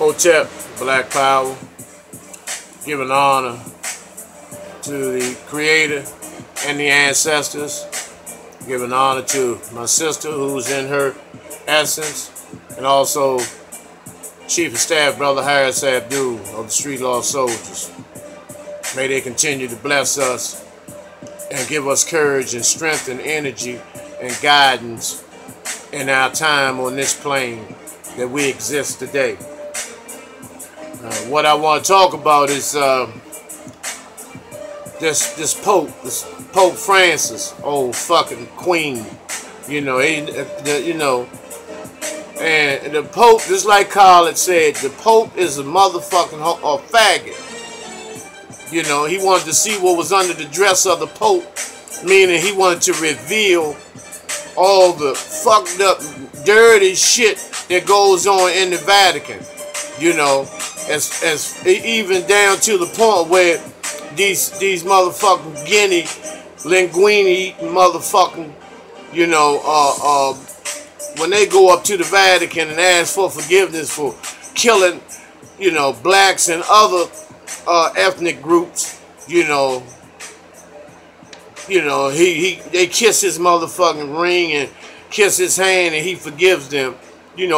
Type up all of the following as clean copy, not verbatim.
Hotep, Black Power, giving honor to the Creator and the ancestors, giving honor to my sister who's in her essence, and also Chief of Staff Brother Harris Abdul of the Street Law Soldiers. May they continue to bless us and give us courage and strength and energy and guidance in our time on this plane that we exist today. What I want to talk about is this Pope Francis, old fucking queen, and the Pope, just like Khaled said, the Pope is a motherfucking faggot. He wanted to see what was under the dress of the Pope, meaning he wanted to reveal all the fucked up, dirty shit that goes on in the Vatican. As even down to the point where these motherfucking guinea, linguine eating motherfucking, when they go up to the Vatican and ask for forgiveness for killing, blacks and other ethnic groups, they kiss his motherfucking ring and kiss his hand and he forgives them,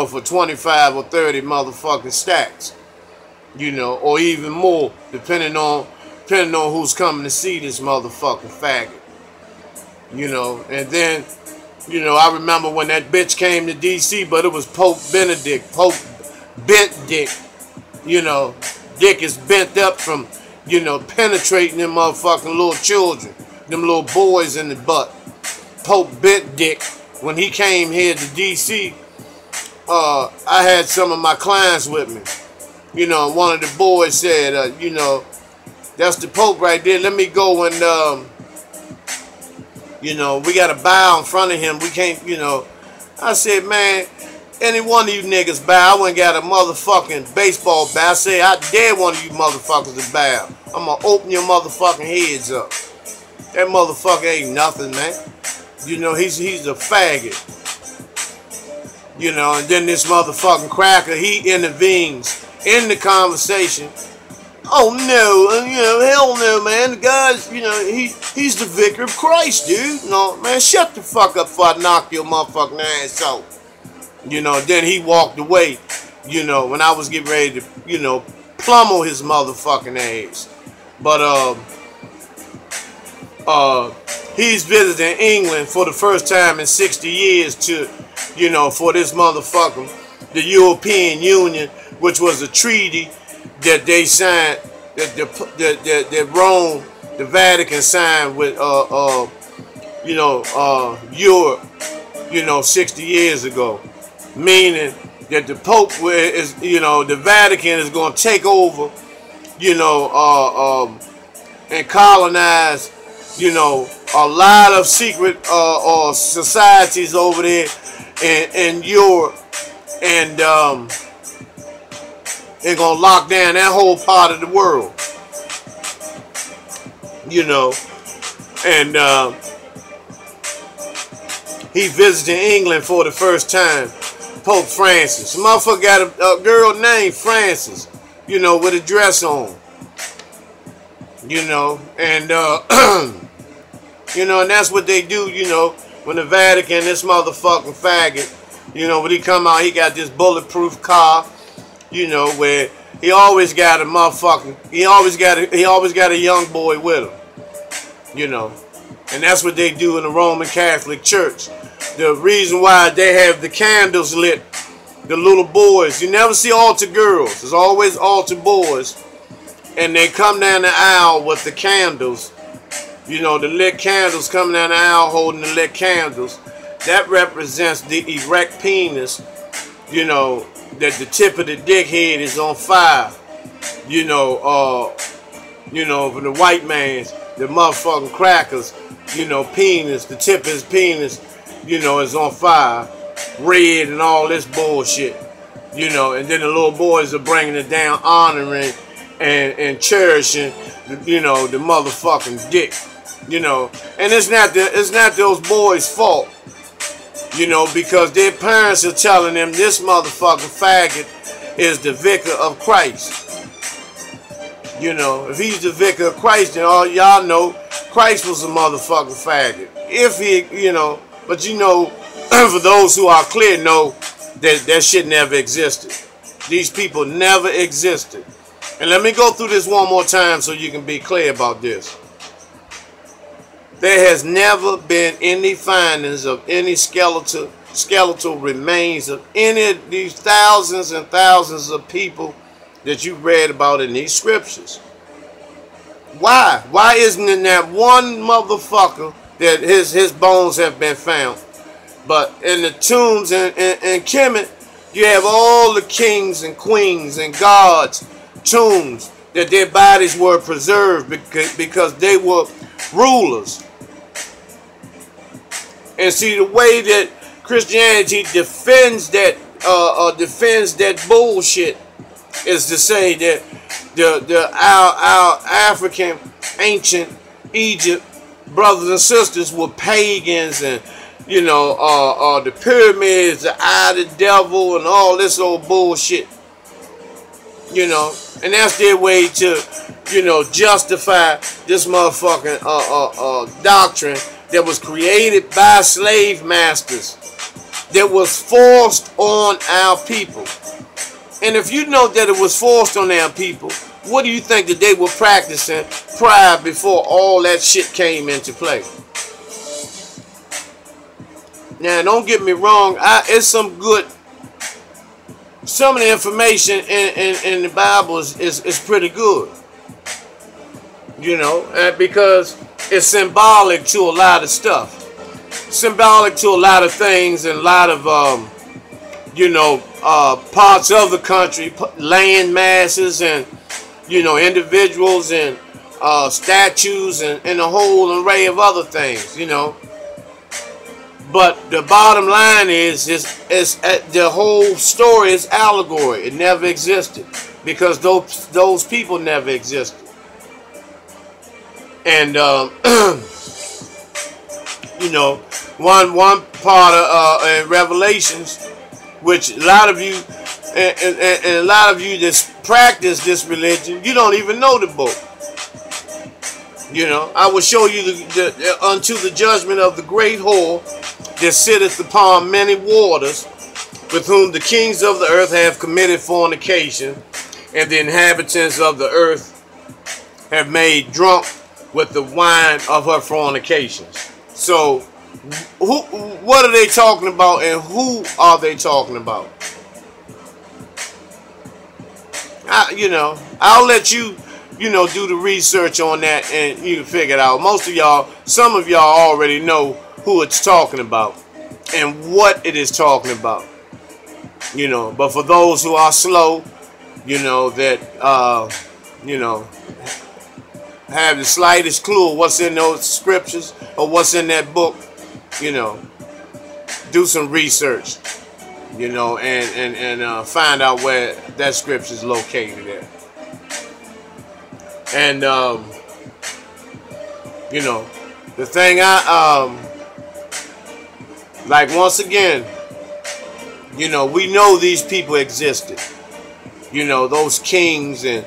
for 25 or 30 motherfucking stacks, or even more, depending on who's coming to see this motherfucking faggot, and then, I remember when that bitch came to DC, but it was Pope Benedict, Pope Bent Dick, Dick is bent up from, penetrating them motherfucking little children, them little boys in the butt. Pope Bent Dick, when he came here to DC, I had some of my clients with me. One of the boys said, that's the Pope right there. Let me go and, we got to bow in front of him. We can't, I said, man, any one of you niggas bow. I wouldn't got a motherfucking baseball bat. I said, I dare one of you motherfuckers to bow. I'm going to open your motherfucking heads up. That motherfucker ain't nothing, man. He's a faggot. And then this motherfucking cracker, he intervenes in the conversation. Oh no, hell no, man. The guy's, he's the vicar of Christ, dude. No, man, shut the fuck up before I knock your motherfucking ass out. Then he walked away, when I was getting ready to, pummel his motherfucking ass. But, he's visiting England for the first time in 60 years to, for this motherfucker, the European Union, which was a treaty that they signed, that Rome, the Vatican signed with, Europe, 60 years ago. Meaning that the Pope is, the Vatican is going to take over, and colonize, a lot of secret societies over there in Europe, and they're going to lock down that whole part of the world, and he visited England for the first time, Pope Francis. The motherfucker got a girl named Francis, with a dress on, and, and that's what they do, when the Vatican, this motherfucking faggot, when he come out, he got this bulletproof car, where he always got a motherfucking, he always got a young boy with him, and that's what they do in the Roman Catholic Church. The reason why they have the candles lit, the little boys, you never see altar girls, there's always altar boys, and they come down the aisle with the candles, the lit candles coming down the aisle holding the lit candles. That represents the erect penis, that the tip of the dick head is on fire, for the white man's, the motherfucking crackers, penis, the tip of his penis, is on fire, red and all this bullshit, and then the little boys are bringing it down, honoring and cherishing, the motherfucking dick, and it's not those boys' fault, because their parents are telling them this motherfucking faggot is the vicar of Christ. You know, if he's the vicar of Christ, then all y'all know Christ was a motherfucking faggot. If he, you know, but you know, for those who are clear, know that that shit never existed. These people never existed. And let me go through this one more time so you can be clear about this. There has never been any findings of any skeletal remains of any of these thousands and thousands of people that you read about in these scriptures. Why? Why isn't it that one motherfucker that his bones have been found? But in the tombs in Kemet, you have all the kings and queens and gods' tombs that their bodies were preserved because they were rulers. And see, the way that Christianity defends that bullshit is to say that our African ancient Egypt brothers and sisters were pagans, and you know the pyramids, the eye of the devil, and all this old bullshit. You know, and that's their way to, you know, justify this motherfucking doctrine that was created by slave masters, that was forced on our people. And if you know that it was forced on our people, what do you think that they were practicing prior, before all that shit came into play? Now, don't get me wrong, it's some good, some of the information in the Bible is pretty good. You know, because it's symbolic to a lot of stuff. Symbolic to a lot of things, and a lot of, you know, parts of the country, land masses, and, you know, individuals, and statues, and a whole array of other things, you know. But the bottom line is the whole story is allegory. It never existed because those people never existed. And you know, one part of Revelations, which a lot of you and a lot of you that practice this religion, you don't even know the book. You know, I will show you unto the judgment of the great whore that sitteth upon many waters, with whom the kings of the earth have committed fornication, and the inhabitants of the earth have made drunk with the wine of her fornications. So, what are they talking about, and who are they talking about? You know, I'll let you, you know, do the research on that, and you can figure it out. Most of y'all, some of y'all already know who it's talking about and what it is talking about. You know, but for those who are slow, you know, that, you know, have the slightest clue of what's in those scriptures or what's in that book, you know, do some research, you know, and find out where that scripture is located at. And, you know, the thing like, once again, you know, we know these people existed. You know, those kings and,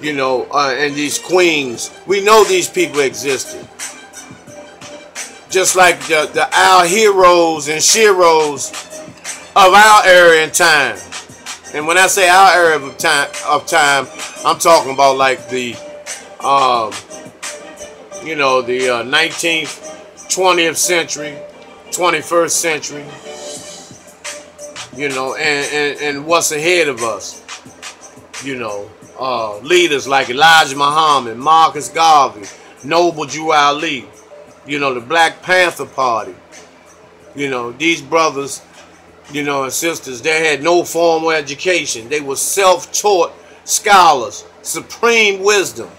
you know, and these queens. We know these people existed. Just like our heroes and sheroes of our era and time. And when I say our era of time, I'm talking about like the, you know, the 19th, 20th century, 21st century, you know, and what's ahead of us. You know, leaders like Elijah Muhammad, Marcus Garvey, Noble Drew Ali, you know, the Black Panther Party. You know, these brothers, you know, and sisters, they had no formal education. They were self-taught scholars, supreme wisdom.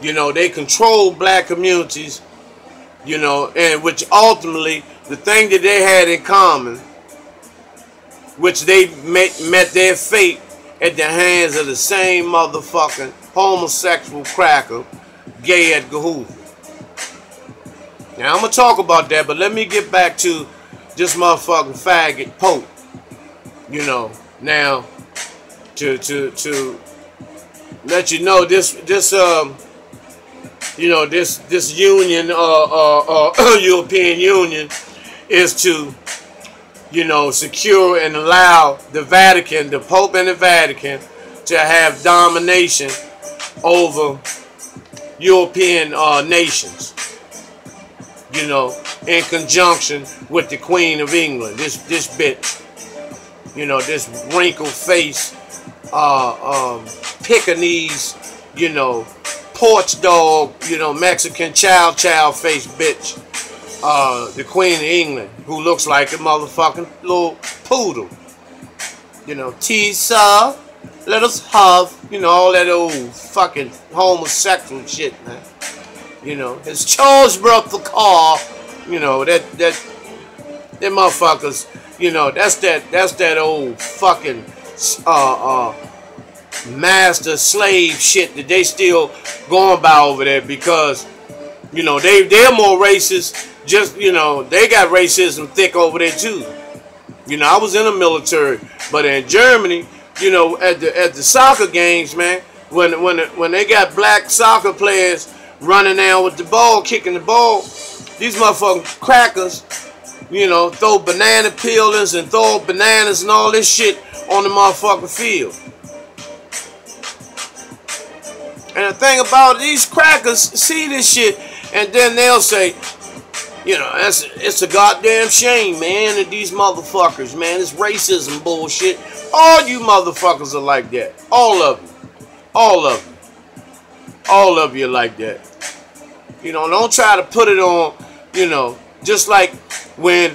You know, they controlled black communities, you know, and which ultimately, the thing that they had in common, which they met their fate at the hands of the same motherfucking homosexual cracker, gay Edgar Hoover. Now, I'm going to talk about that, but let me get back to this motherfucking faggot Pope. You know, now, to let you know this you know, this union, European Union, is to, you know, secure and allow the Vatican, the Pope and the Vatican, to have domination over European nations. You know, in conjunction with the Queen of England, this bitch. You know, this wrinkled face, Pekingese, you know, porch dog, you know, Mexican chow face bitch. The Queen of England, who looks like a motherfucking little poodle. You know, tea, sir, let us have, you know, all that old fucking homosexual shit, man. You know, his Charles brought the car, you know, that motherfuckers, you know, that's that old fucking master slave shit that they still going by over there, because, you know, they're more racist. Just, you know, they got racism thick over there too. You know, I was in the military, but in Germany, you know, at the soccer games, man, when they got black soccer players running down with the ball, kicking the ball, these motherfucking crackers, you know, throw banana peelings and throw bananas and all this shit on the motherfucking field. And the thing about it, these crackers see this shit, and then they'll say, you know, it's a goddamn shame, man, that these motherfuckers, man, it's racism bullshit. All you motherfuckers are like that. All of you. All of you. All of you are like that. You know, don't try to put it on, you know, just like when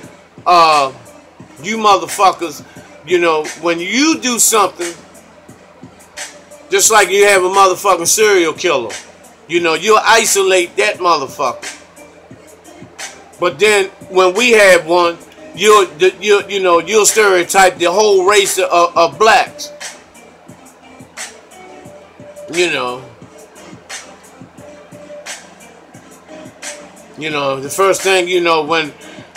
you motherfuckers, you know, when you do something, just like you have a motherfucking serial killer, you know, you'll isolate that motherfucker. But then when we have one, you'll stereotype the whole race of blacks. You know, the first thing, you know, when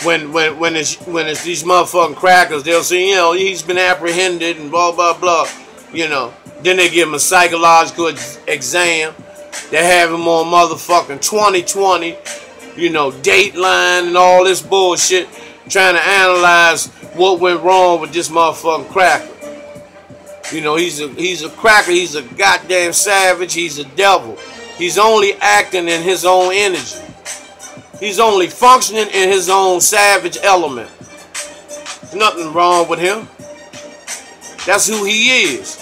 it's these motherfucking crackers, they'll say, you know, he's been apprehended and blah blah blah. You know, then they give him a psychological exam. They have him on motherfucking 2020. You know, Dateline and all this bullshit, trying to analyze what went wrong with this motherfucking cracker. You know, he's a cracker, he's a goddamn savage, he's a devil. He's only acting in his own energy. He's only functioning in his own savage element. There's nothing wrong with him. That's who he is.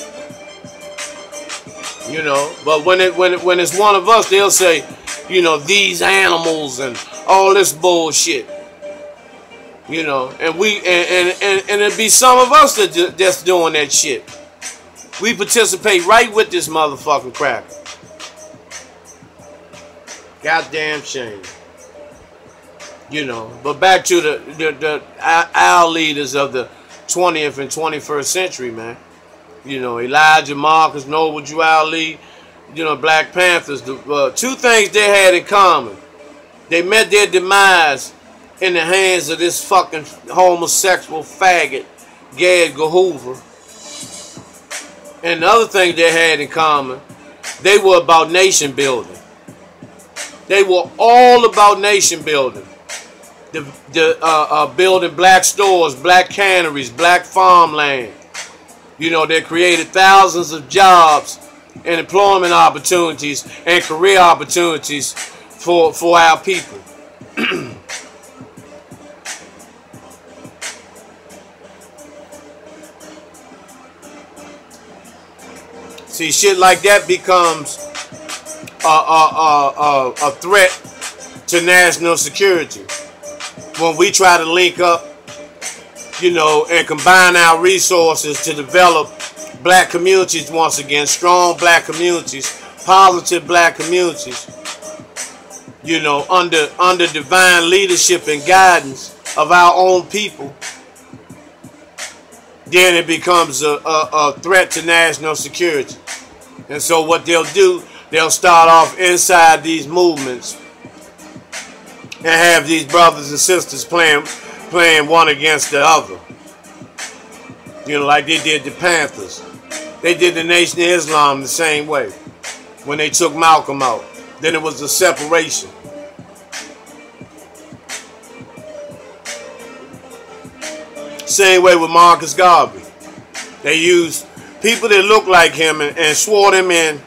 You know, but when it's one of us, they'll say, you know, these animals and all this bullshit. You know, and it'd be some of us that's doing that shit. We participate right with this motherfucking cracker. Goddamn shame. You know, but back to our leaders of the 20th and 21st century, man. You know, Elijah Marcus, Noble Drew Ali, you know, Black Panthers. The two things they had in common: they met their demise in the hands of this fucking homosexual faggot, Edgar Hoover. And the other thing they had in common, they were about nation building. They were all about nation building. Building black stores, black canneries, black farmland. You know, they created thousands of jobs and employment opportunities and career opportunities for our people. See, shit like that becomes a threat to national security. When we try to link up, you know, and combine our resources to develop black communities once again, strong black communities, positive black communities, you know, under divine leadership and guidance of our own people, then it becomes a threat to national security. And so what they'll do, they'll start off inside these movements and have these brothers and sisters playing one against the other. You know, like they did the Panthers. They did the Nation of Islam the same way when they took Malcolm out. Then it was the separation. Same way with Marcus Garvey. They used people that looked like him and swore them in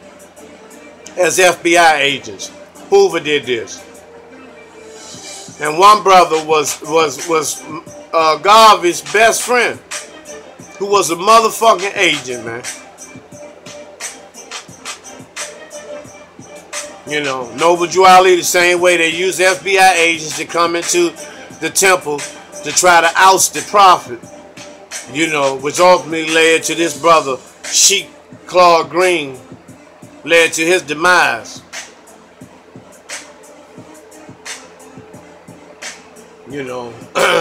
as FBI agents. Hoover did this. And one brother was Garvey's best friend, who was a motherfucking agent, man. You know, Noble Drew Ali, the same way they use FBI agents to come into the temple to try to oust the prophet, you know, which ultimately led to this brother, Sheik Claude Green, led to his demise. You know,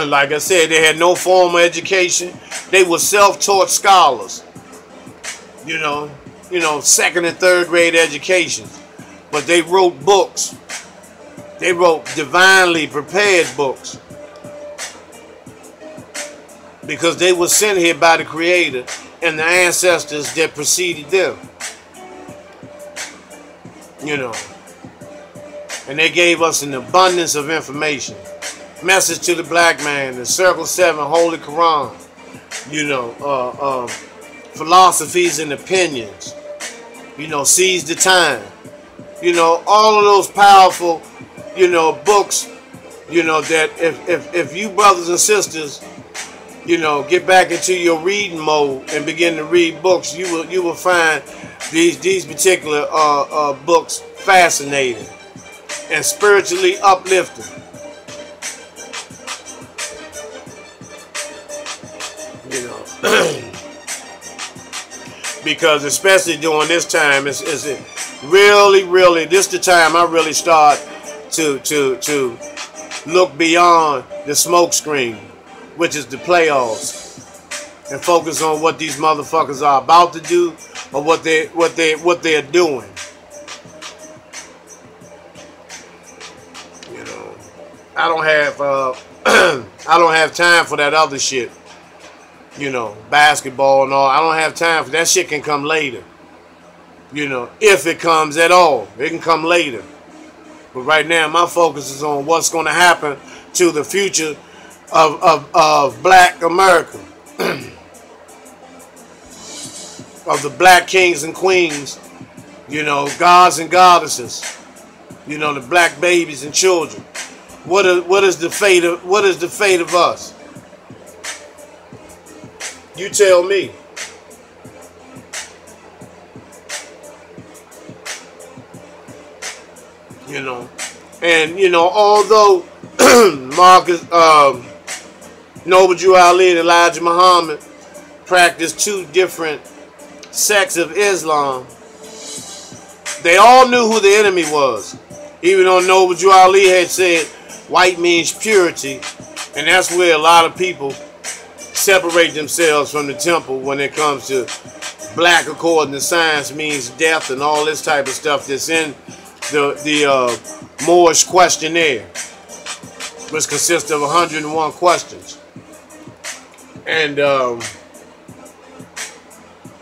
like I said, they had no formal education. They were self-taught scholars. You know, second and third grade education. But they wrote books. They wrote divinely prepared books. Because they were sent here by the Creator and the ancestors that preceded them. You know. And they gave us an abundance of information. Message to the black man, the Circle 7, Holy Quran, you know, philosophies and opinions, you know, Seize the Time, you know, all of those powerful, you know, books, you know, that if you brothers and sisters, you know, get back into your reading mode and begin to read books, you will find these particular books fascinating and spiritually uplifting. You know, because especially during this time, it's really this the time I really start to look beyond the smoke screen, which is the playoffs, and focus on what these motherfuckers are about to do or what they're doing. You know, I don't have time for that other shit. You know, basketball and all. I don't have time for that. Shit can come later. You know, if it comes at all. It can come later. But right now, my focus is on what's going to happen to the future of black America. Of the black kings and queens. You know, gods and goddesses. You know, the black babies and children. What is the fate of us? You tell me. You know, and you know, although Marcus, Noble Drew Ali and Elijah Muhammad practiced two different sects of Islam, they all knew who the enemy was. Even though Noble Drew Ali had said white means purity, and that's where a lot of people separate themselves from the temple when it comes to black according to science means death and all this type of stuff that's in the Moorish questionnaire, which consists of 101 questions. And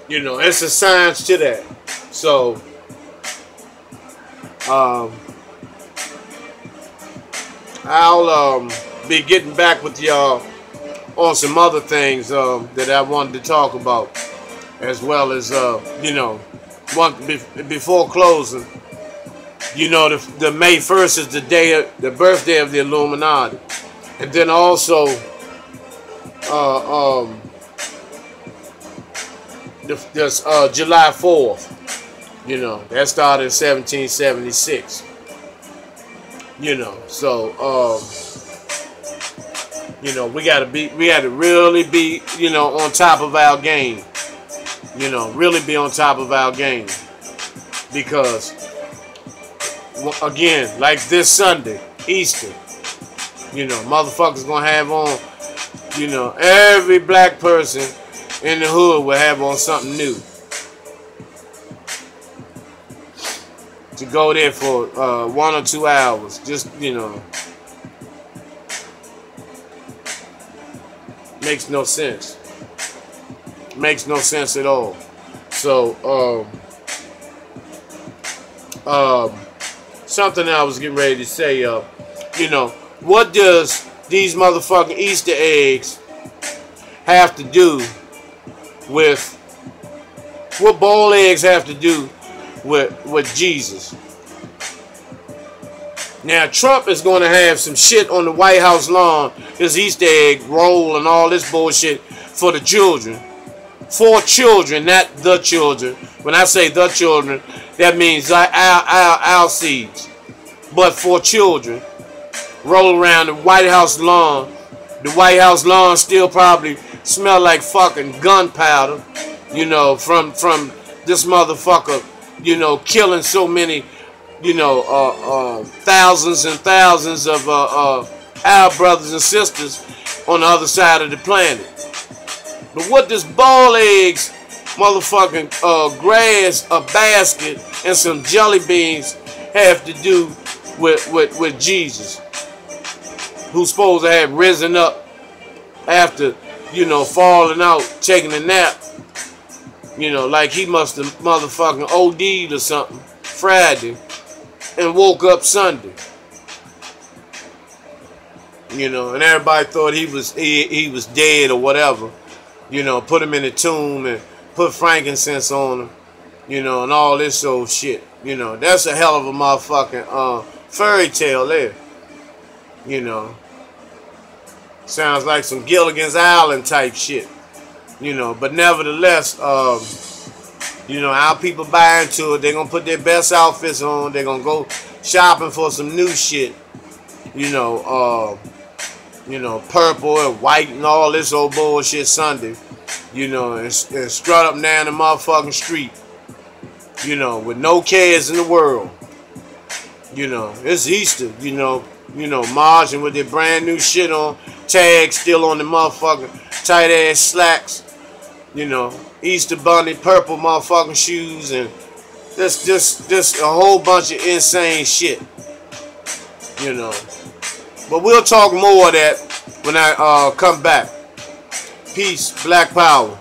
you know, it's a science to that. So I'll be getting back with y'all on some other things that I wanted to talk about, as well as you know, before closing, you know, the May 1st is the birthday of the Illuminati, and then also July 4th, you know, that started in 1776. You know, so you know, we had to really be, you know, on top of our game. You know, really be on top of our game. Because, again, like this Sunday, Easter, you know, motherfuckers gonna have on, you know, every black person in the hood will have on something new. To go there for 1 or 2 hours, just, you know, makes no sense. Makes no sense at all. So, something I was getting ready to say, you know, what does these motherfucking Easter eggs have to do with, what boiled eggs have to do with Jesus? Now, Trump is going to have some shit on the White House lawn, this Easter egg roll and all this bullshit for the children. For children, not the children. When I say the children, that means our seeds. But for children, roll around the White House lawn. The White House lawn still probably smell like fucking gunpowder, you know, from this motherfucker, you know, killing so many, you know, thousands and thousands of our brothers and sisters on the other side of the planet. But what does ball eggs, motherfucking grass, a basket, and some jelly beans have to do with Jesus, who's supposed to have risen up after, you know, falling out, taking a nap, you know, like he must have motherfucking OD'd or something Friday and woke up Sunday, you know, and everybody thought he was dead or whatever, you know, put him in a tomb and put frankincense on him, you know, and all this old shit, you know. That's a hell of a motherfucking fairy tale there, you know. Sounds like some Gilligan's Island type shit, you know. But nevertheless, you know, our people buy into it. They're gonna put their best outfits on. They're gonna go shopping for some new shit, you know, purple and white and all this old bullshit Sunday, you know, and strut up and down the motherfucking street, you know, with no cares in the world. You know, it's Easter, you know, marching with their brand new shit on, tags still on the motherfucking tight ass slacks, you know, Easter bunny, purple motherfucking shoes, and just a whole bunch of insane shit, you know. But we'll talk more of that when I come back. Peace, Black Power.